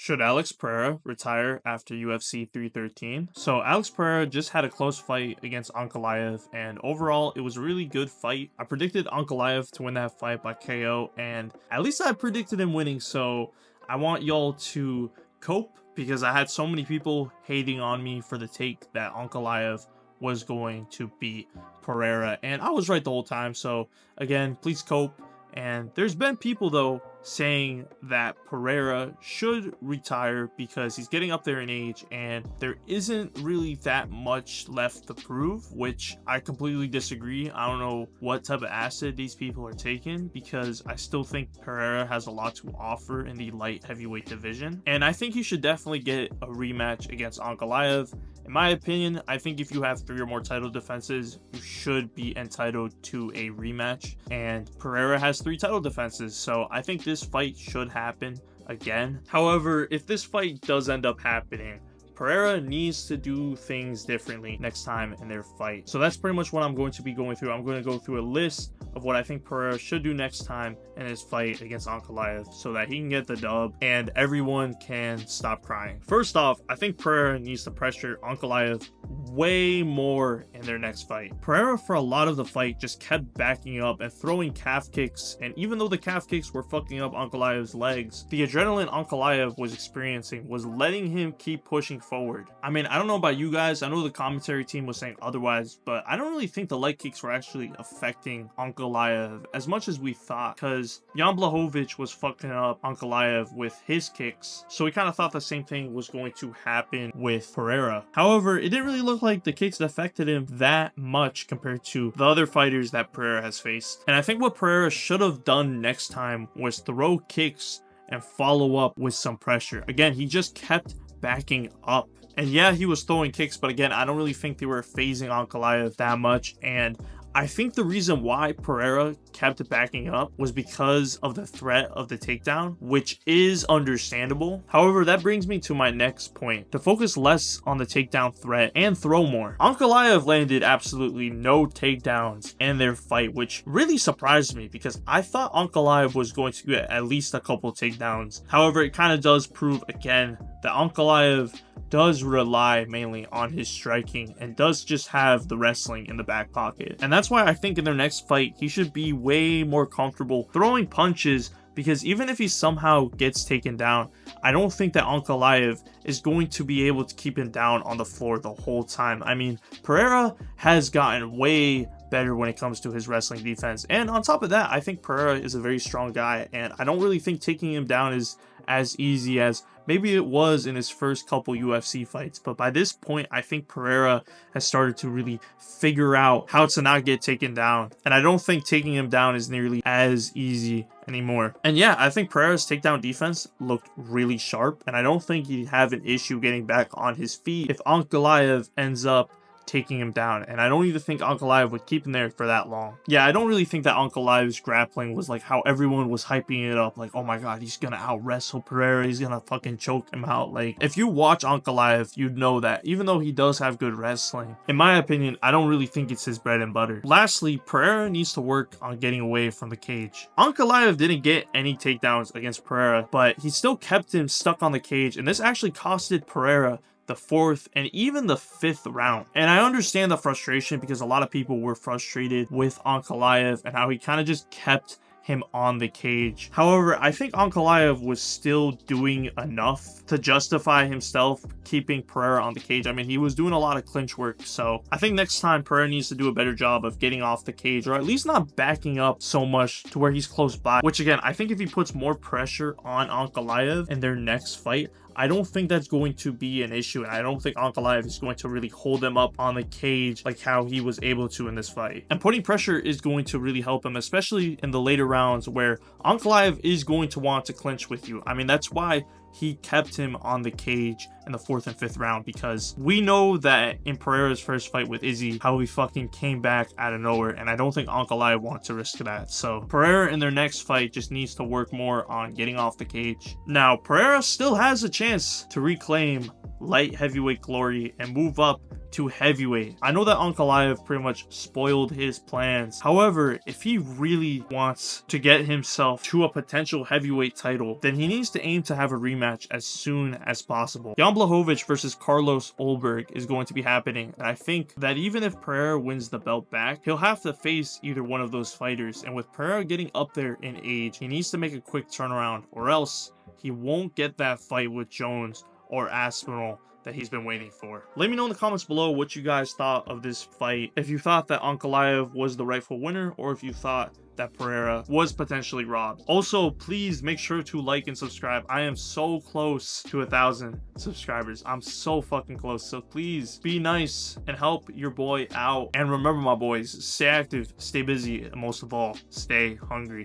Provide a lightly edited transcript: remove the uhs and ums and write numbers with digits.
Should Alex Pereira retire after UFC 313? So Alex Pereira just had a close fight against Ankalaev, and overall it was a really good fight. I predicted Ankalaev to win that fight by KO, and at least I predicted him winning, so I want y'all to cope because I had so many people hating on me for the take that Ankalaev was going to beat Pereira, and I was right the whole time. So again, please cope. And there's been people though saying that Pereira should retire because he's getting up there in age and there isn't really that much left to prove, which I completely disagree. I don't know what type of acid these people are taking because I still think Pereira has a lot to offer in the light heavyweight division. And I think he should definitely get a rematch against Ankalaev. In my opinion, I think if you have 3 or more title defenses, you should be entitled to a rematch. And Pereira has 3 title defenses, so I think this fight should happen again. However, if this fight does end up happening, Pereira needs to do things differently next time in their fight. So that's pretty much what I'm going to be going through. I'm going to go through a list of what I think Pereira should do next time in his fight against Ankalaev so that he can get the dub and everyone can stop crying. First off, I think Pereira needs to pressure Ankalaev way more in their next fight. Pereira for a lot of the fight just kept backing up and throwing calf kicks, and even though the calf kicks were fucking up Ankalaev's legs, the adrenaline Ankalaev was experiencing was letting him keep pushing forward. I mean, I don't know about you guys, I know the commentary team was saying otherwise, but I don't really think the leg kicks were actually affecting Ankalaev as much as we thought, because Jan Blachowicz was fucking up Ankalaev with his kicks, so we kind of thought the same thing was going to happen with Pereira. However, it didn't really look like the kicks affected him that much compared to the other fighters that Pereira has faced. And I think what Pereira should have done next time was throw kicks and follow up with some pressure. Again, he just kept backing up. And yeah, he was throwing kicks, but again, I don't really think they were phasing Ankalaev that much. And I think the reason why Pereira kept backing up was because of the threat of the takedown, which is understandable. However, that brings me to my next point, to focus less on the takedown threat and throw more. Ankalaev landed absolutely no takedowns in their fight, which really surprised me because I thought Ankalaev was going to get at least a couple takedowns. However, it kind of does prove again that Ankalaev does rely mainly on his striking and does just have the wrestling in the back pocket. And that's why I think in their next fight, he should be way more comfortable throwing punches, because even if he somehow gets taken down, I don't think that Ankalaev is going to be able to keep him down on the floor the whole time. I mean, Pereira has gotten way better when it comes to his wrestling defense. And on top of that, I think Pereira is a very strong guy, and I don't really think taking him down is as easy as maybe it was in his first couple UFC fights. But by this point, I think Pereira has started to really figure out how to not get taken down. And I don't think taking him down is nearly as easy anymore. And yeah, I think Pereira's takedown defense looked really sharp, and I don't think he'd have an issue getting back on his feet if Ankalaev ends up taking him down, and I don't even think Ankalaev would keep him there for that long. Yeah, I don't really think that Ankalaev's grappling was like how everyone was hyping it up, like, oh my god, he's gonna out wrestle Pereira, he's gonna fucking choke him out. Like, if you watch Ankalaev, you'd know that even though he does have good wrestling, in my opinion, I don't really think it's his bread and butter. Lastly, Pereira needs to work on getting away from the cage. Ankalaev didn't get any takedowns against Pereira, but he still kept him stuck on the cage, and this actually costed Pereira the 4th and even the 5th round. And I understand the frustration because a lot of people were frustrated with Ankalaev and how he kind of just kept him on the cage. However, I think Ankalaev was still doing enough to justify himself keeping Pereira on the cage. I mean, he was doing a lot of clinch work, so I think next time Pereira needs to do a better job of getting off the cage, or at least not backing up so much to where he's close by, which again, I think if he puts more pressure on Ankalaev in their next fight, I don't think that's going to be an issue, and I don't think Ankalaev is going to really hold him up on the cage like how he was able to in this fight. And putting pressure is going to really help him, especially in the later rounds where Ankalaev is going to want to clinch with you. I mean, that's why he kept him on the cage in the 4th and 5th round, because we know that in Pereira's first fight with Izzy, how he fucking came back out of nowhere, and I don't think Ankalaev wants to risk that. So Pereira in their next fight just needs to work more on getting off the cage. Now, Pereira still has a chance to reclaim light heavyweight glory and move up to heavyweight. I know that Ankalaev pretty much spoiled his plans. However, if he really wants to get himself to a potential heavyweight title, then he needs to aim to have a rematch as soon as possible. Jan Blachowicz versus Carlos Ulberg is going to be happening, and I think that even if Pereira wins the belt back, he'll have to face either one of those fighters, and with Pereira getting up there in age, he needs to make a quick turnaround, or else he won't get that fight with Jones or Aspinall that he's been waiting for. Let me know in the comments below what you guys thought of this fight. If you thought that Ankalaev was the rightful winner, or if you thought that Pereira was potentially robbed. Also, please make sure to like and subscribe. I am so close to 1,000 subscribers. I'm so fucking close. So please be nice and help your boy out. And remember, my boys, stay active, stay busy, and most of all, stay hungry.